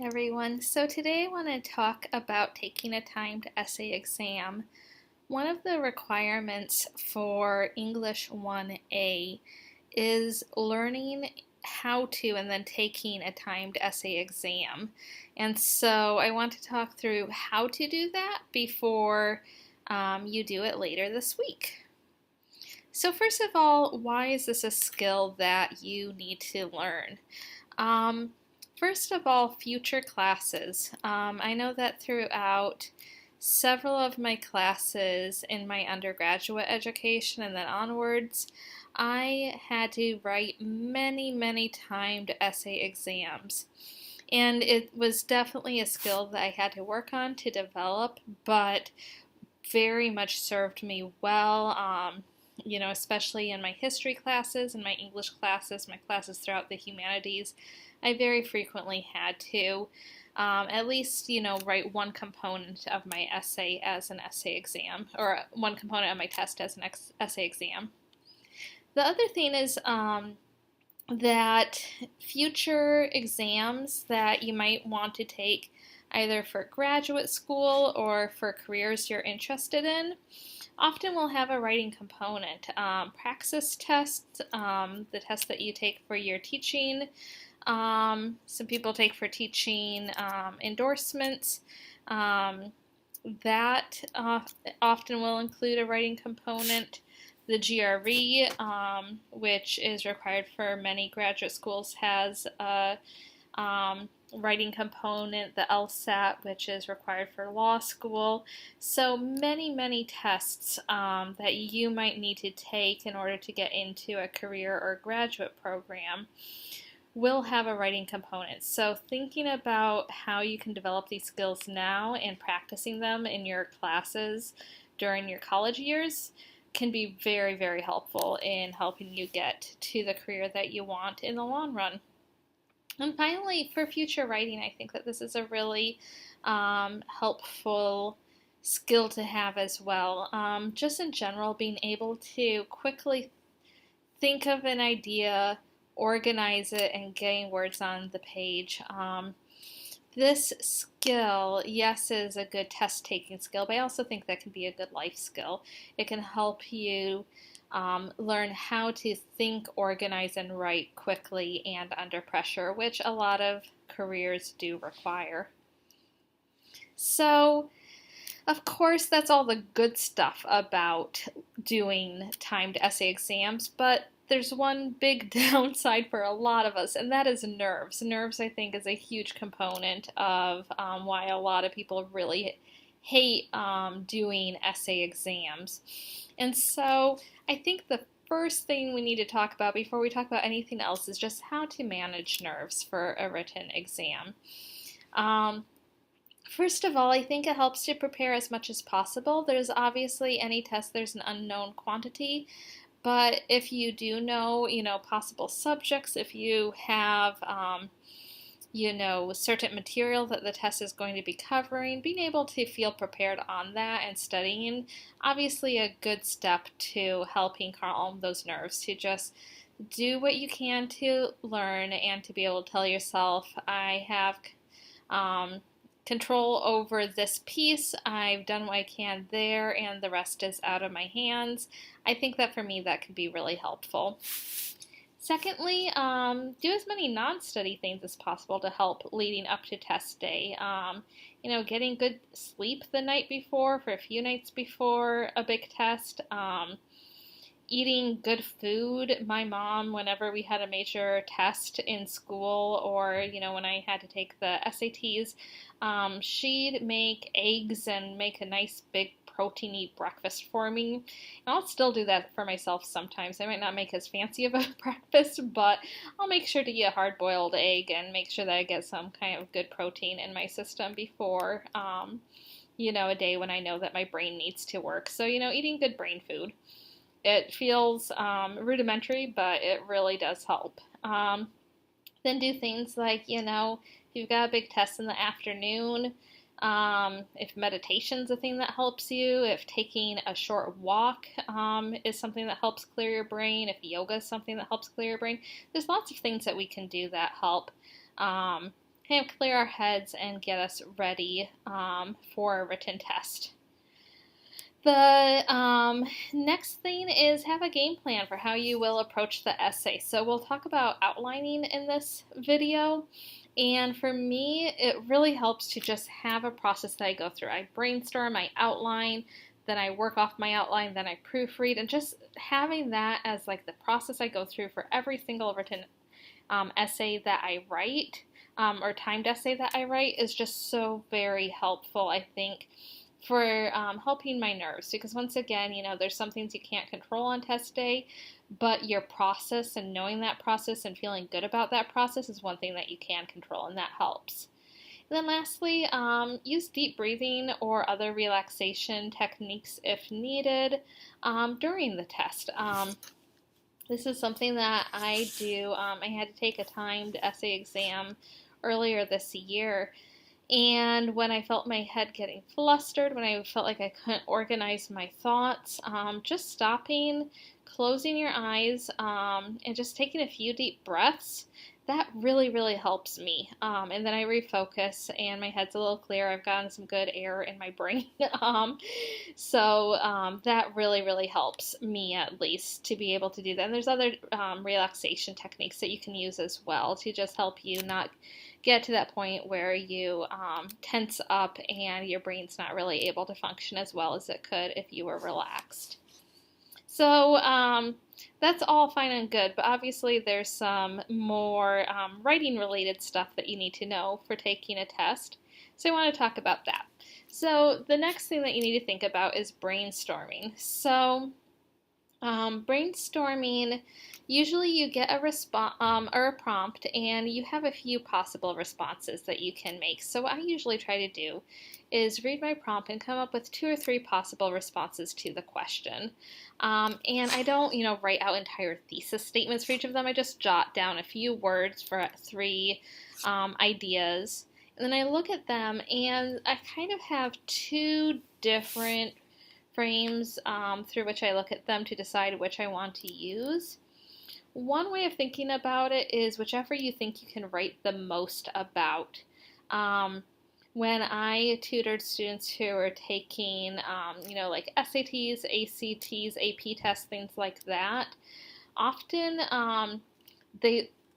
Everyone. So today I want to talk about taking a timed essay exam. One of the requirements for English 1A is learning how to and then taking a timed essay exam. And so I want to talk through how to do that before you do it later this week. So first of all, why is this a skill that you need to learn? Um, First of all, future classes. I know that throughout several of my classes in my undergraduate education and then onwards, I had to write many timed essay exams. And it was definitely a skill that I had to work on to develop, but very much served me well. Especially in my history classes and my English classes, my classes throughout the humanities, I very frequently had to at least, write one component of my essay as an essay exam, or one component of my test as an essay exam. The other thing is that future exams that you might want to take either for graduate school or for careers you're interested in often will have a writing component. Praxis tests, the test that you take for your teaching, some people take for teaching endorsements. That often will include a writing component. The GRE, which is required for many graduate schools, has a writing component. The LSAT, which is required for law school. So many tests that you might need to take in order to get into a career or graduate program will have a writing component. So thinking about how you can develop these skills now and practicing them in your classes during your college years can be very helpful in helping you get to the career that you want in the long run. And finally, for future writing, I think that this is a really helpful skill to have as well. Just in general, being able to quickly think of an idea, organize it, and getting words on the page. This skill, yes, is a good test taking skill, but I also think that can be a good life skill. It can help you learn how to think, organize, and write quickly and under pressure, which a lot of careers do require. So, of course, that's all the good stuff about doing timed essay exams, but there's one big downside for a lot of us, and that is nerves. Nerves, I think, is a huge component of why a lot of people really hate doing essay exams. And so I think the first thing we need to talk about before we talk about anything else is just how to manage nerves for a written exam. First of all, I think it helps to prepare as much as possible. There's obviously any test, there's an unknown quantity, but if you do know, possible subjects, if you have, certain material that the test is going to be covering, being able to feel prepared on that and studying, obviously a good step to helping calm those nerves, to just do what you can to learn and to be able to tell yourself, I have control over this piece, I've done what I can there, and the rest is out of my hands. I think that for me that could be really helpful. Secondly, do as many non-study things as possible to help leading up to test day. Getting good sleep the night before, for a few nights before a big test. Eating good food. My mom, whenever we had a major test in school or, when I had to take the SATs, she'd make eggs and make a nice big protein-y breakfast for me. And I'll still do that for myself sometimes. I might not make as fancy of a breakfast, but I'll make sure to eat a hard-boiled egg and make sure that I get some kind of good protein in my system before, a day when I know that my brain needs to work. So, eating good brain food. It feels rudimentary, but it really does help. Then do things like, if you've got a big test in the afternoon, if meditation's a thing that helps you, if taking a short walk is something that helps clear your brain, if yoga is something that helps clear your brain, there's lots of things that we can do that help kind of clear our heads and get us ready for a written test. The next thing is have a game plan for how you will approach the essay. So we'll talk about outlining in this video. And for me, it really helps to just have a process that I go through. I brainstorm, I outline, then I work off my outline, then I proofread, and just having that as like the process I go through for every single written essay that I write, or timed essay that I write, is just so very helpful, I think, for helping my nerves. Because once again, there's some things you can't control on test day, but your process and knowing that process and feeling good about that process is one thing that you can control, and that helps. And then lastly, use deep breathing or other relaxation techniques if needed during the test. This is something that I do. I had to take a timed essay exam earlier this year, and when I felt my head getting flustered, when I felt like I couldn't organize my thoughts, just stopping, closing your eyes, and just taking a few deep breaths, that really, really helps me. And then I refocus and my head's a little clearer. I've gotten some good air in my brain. So that really, really helps me, at least, to be able to do that. And there's other relaxation techniques that you can use as well to just help you not get to that point where you tense up and your brain's not really able to function as well as it could if you were relaxed. So that's all fine and good, but obviously there's some more writing related stuff that you need to know for taking a test. So I want to talk about that. So the next thing that you need to think about is brainstorming. So brainstorming, usually you get a response or a prompt, and you have a few possible responses that you can make. So what I usually try to do is read my prompt and come up with 2 or 3 possible responses to the question. And I don't, write out entire thesis statements for each of them. I just jot down a few words for 3 ideas. And then I look at them, and I kind of have 2 different frames through which I look at them to decide which I want to use. One way of thinking about it is whichever you think you can write the most about. When I tutored students who were taking, like SATs, ACTs, AP tests, things like that, often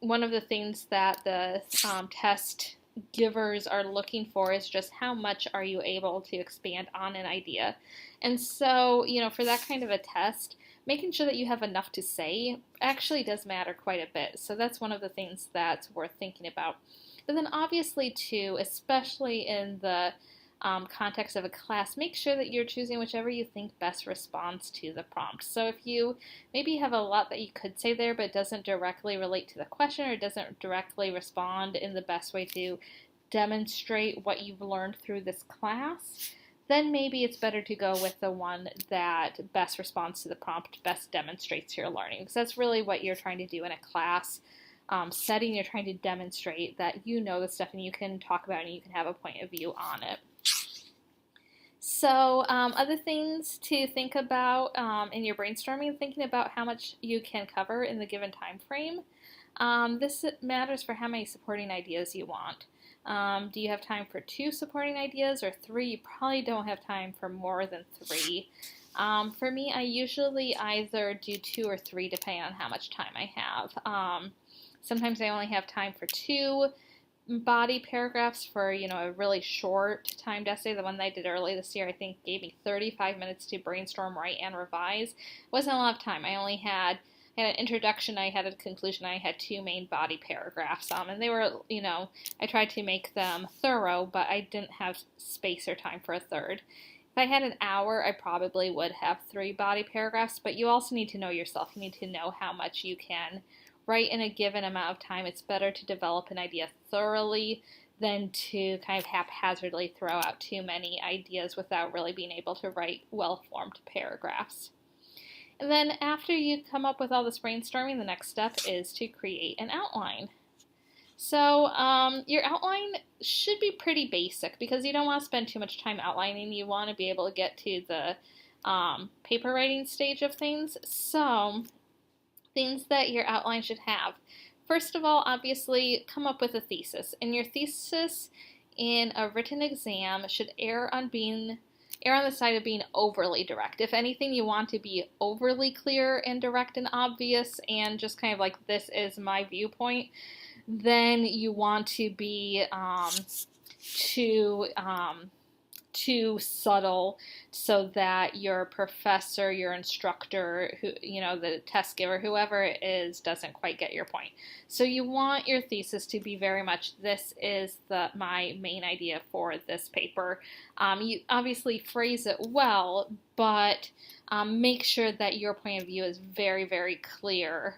one of the things that the test givers are looking for is just how much are you able to expand on an idea. And so, for that kind of a test, making sure that you have enough to say actually does matter quite a bit. So that's one of the things that's worth thinking about. But then obviously too, especially in the context of a class, make sure that you're choosing whichever you think best responds to the prompt. So if you maybe have a lot that you could say there, but it doesn't directly relate to the question or doesn't directly respond in the best way to demonstrate what you've learned through this class, then maybe it's better to go with the one that best responds to the prompt, best demonstrates your learning. Because that's really what you're trying to do in a class setting. You're trying to demonstrate that you know the stuff and you can talk about it and you can have a point of view on it. So other things to think about in your brainstorming, thinking about how much you can cover in the given time frame. This matters for how many supporting ideas you want. Do you have time for 2 supporting ideas or 3? You probably don't have time for more than 3. For me, I usually either do 2 or 3 depending on how much time I have. Sometimes I only have time for 2 body paragraphs for, a really short timed essay. The one that I did early this year, I think, gave me 35 minutes to brainstorm, write, and revise. It wasn't a lot of time. I had an introduction, I had a conclusion, I had 2 main body paragraphs. And they were, I tried to make them thorough, but I didn't have space or time for a third. If I had an hour, I probably would have 3 body paragraphs, but you also need to know yourself. You need to know how much you can write in a given amount of time. It's better to develop an idea thoroughly than to kind of haphazardly throw out too many ideas without really being able to write well-formed paragraphs. And then after you come up with all this brainstorming, the next step is to create an outline. So your outline should be pretty basic because you don't want to spend too much time outlining. You want to be able to get to the paper writing stage of things. So things that your outline should have. First of all, obviously, come up with a thesis. And your thesis in a written exam should err on the side of being overly direct. If anything, you want to be overly clear and direct and obvious and just kind of like, this is my viewpoint. Then you want to be too subtle so that your professor, your instructor, who, the test giver, whoever it is, doesn't quite get your point. So you want your thesis to be very much, this is my main idea for this paper. You obviously phrase it well, but make sure that your point of view is very, very clear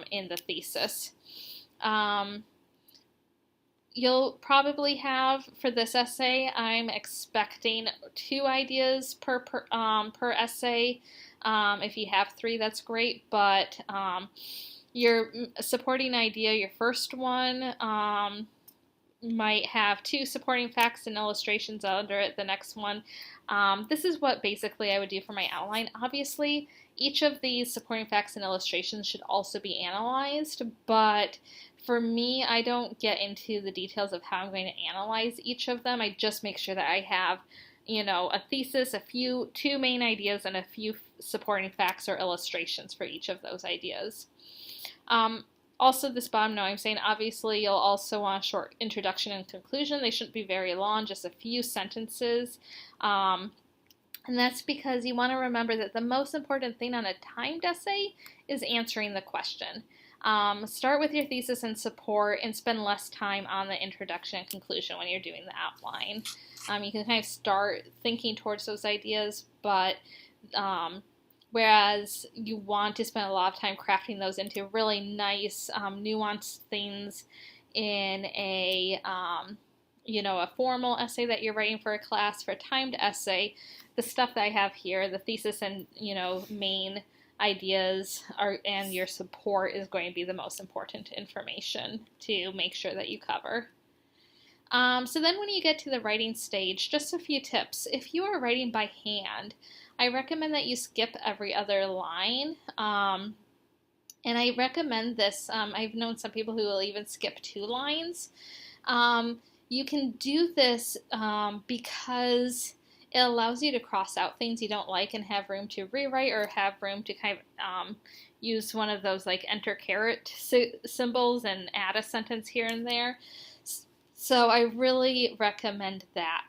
in the thesis. You'll probably have, for this essay, I'm expecting 2 ideas per essay. If you have 3, that's great, but your supporting idea, your first one, might have 2 supporting facts and illustrations under it. The next one, this is what basically I would do for my outline. Obviously, each of these supporting facts and illustrations should also be analyzed, but for me, I don't get into the details of how I'm going to analyze each of them. I just make sure that I have, a thesis, 2 main ideas, and a few supporting facts or illustrations for each of those ideas. Also, this bottom note, I'm saying obviously you'll also want a short introduction and conclusion. They shouldn't be very long, just a few sentences. And that's because you want to remember that the most important thing on a timed essay is answering the question. Start with your thesis and support and spend less time on the introduction and conclusion when you're doing the outline. You can kind of start thinking towards those ideas, but whereas you want to spend a lot of time crafting those into really nice, nuanced things in a formal essay that you're writing for a class. For a timed essay, the stuff that I have here, the thesis and, main ideas and your support is going to be the most important information to make sure that you cover. So then when you get to the writing stage, just a few tips. If you are writing by hand, I recommend that you skip every other line. And I recommend this. I've known some people who will even skip 2 lines. You can do this because it allows you to cross out things you don't like and have room to rewrite, or have room to kind of use one of those like enter caret symbols and add a sentence here and there. So I really recommend that.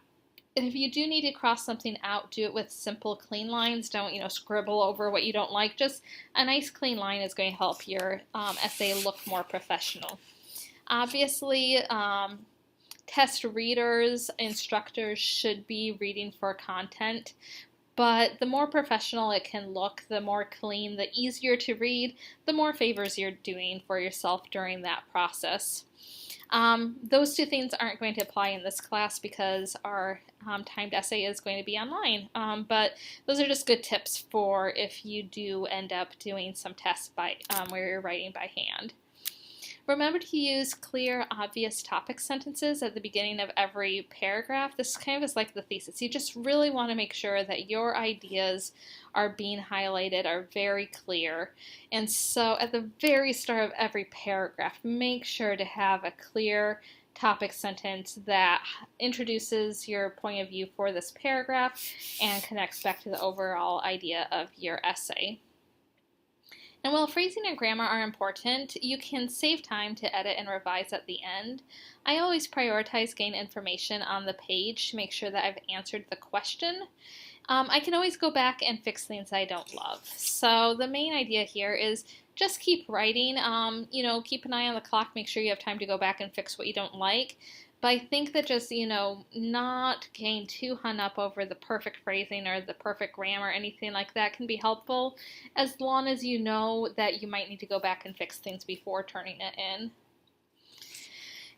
If you do need to cross something out, do it with simple, clean lines. Don't, scribble over what you don't like. Just a nice, clean line is going to help your essay look more professional. Obviously, test readers, instructors should be reading for content, but the more professional it can look, the more clean, the easier to read, the more favors you're doing for yourself during that process. Those 2 things aren't going to apply in this class because our timed essay is going to be online, but those are just good tips for if you do end up doing some tests where you're writing by hand. Remember to use clear, obvious topic sentences at the beginning of every paragraph. This kind of is like the thesis. You just really want to make sure that your ideas are being highlighted, are very clear. And so at the very start of every paragraph, make sure to have a clear topic sentence that introduces your point of view for this paragraph and connects back to the overall idea of your essay. And while phrasing and grammar are important, you can save time to edit and revise at the end. I always prioritize gain information on the page to make sure that I've answered the question. I can always go back and fix things I don't love. So the main idea here is just keep writing. Keep an eye on the clock, make sure you have time to go back and fix what you don't like. But I think that just, not getting too hung up over the perfect phrasing or the perfect grammar or anything like that can be helpful, as long as you know that you might need to go back and fix things before turning it in.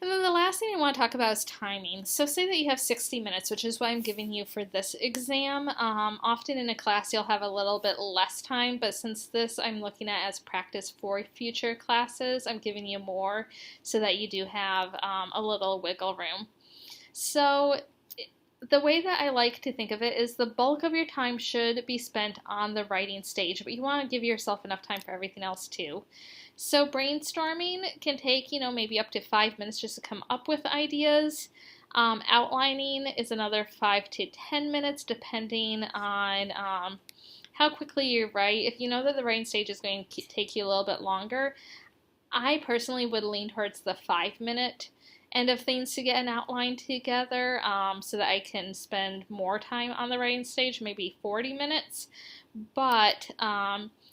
And then the last thing I want to talk about is timing. So say that you have 60 minutes, which is what I'm giving you for this exam. Often in a class you'll have a little bit less time, but since this I'm looking at as practice for future classes, I'm giving you more so that you do have a little wiggle room. So the way that I like to think of it is the bulk of your time should be spent on the writing stage, but you want to give yourself enough time for everything else too. So brainstorming can take, maybe up to 5 minutes just to come up with ideas. Outlining is another 5 to 10 minutes depending on how quickly you write. If you know that the writing stage is going to take you a little bit longer, I personally would lean towards the 5 minute end of things to get an outline together, so that I can spend more time on the writing stage, maybe 40 minutes. But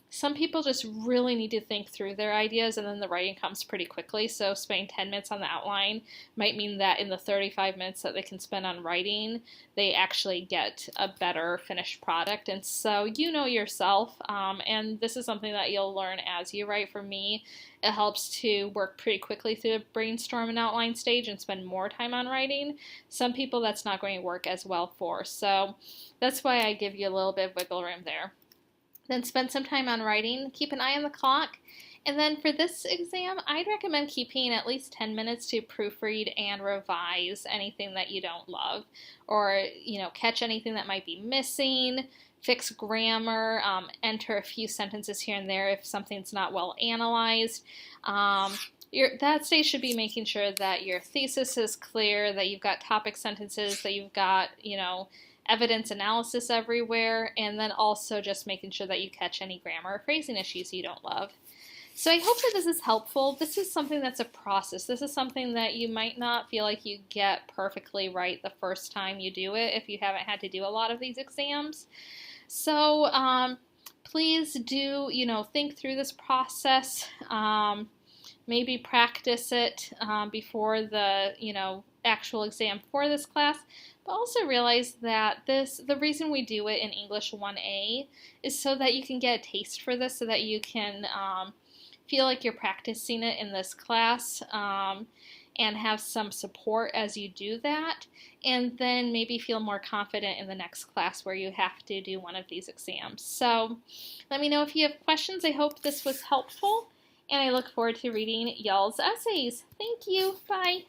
some people just really need to think through their ideas, and then the writing comes pretty quickly. So spending 10 minutes on the outline might mean that in the 35 minutes that they can spend on writing, they actually get a better finished product. And so you know yourself, and this is something that you'll learn as you write. For me, it helps to work pretty quickly through the brainstorm and outline stage and spend more time on writing. Some people that's not going to work as well for. So that's why I give you a little bit of wiggle room there. Then spend some time on writing. Keep an eye on the clock. And then for this exam, I'd recommend keeping at least 10 minutes to proofread and revise anything that you don't love, or catch anything that might be missing, fix grammar, enter a few sentences here and there if something's not well analyzed. That stage should be making sure that your thesis is clear, that you've got topic sentences, that you've got, evidence analysis everywhere, and then also just making sure that you catch any grammar or phrasing issues you don't love. So I hope that this is helpful. This is something that's a process. This is something that you might not feel like you get perfectly right the first time you do it if you haven't had to do a lot of these exams. So please do, think through this process. Maybe practice it before the, actual exam for this class. But also realize that the reason we do it in English 1A is so that you can get a taste for this, so that you can feel like you're practicing it in this class, and have some support as you do that, and then maybe feel more confident in the next class where you have to do one of these exams. So let me know if you have questions. I hope this was helpful, and I look forward to reading y'all's essays. Thank you. Bye.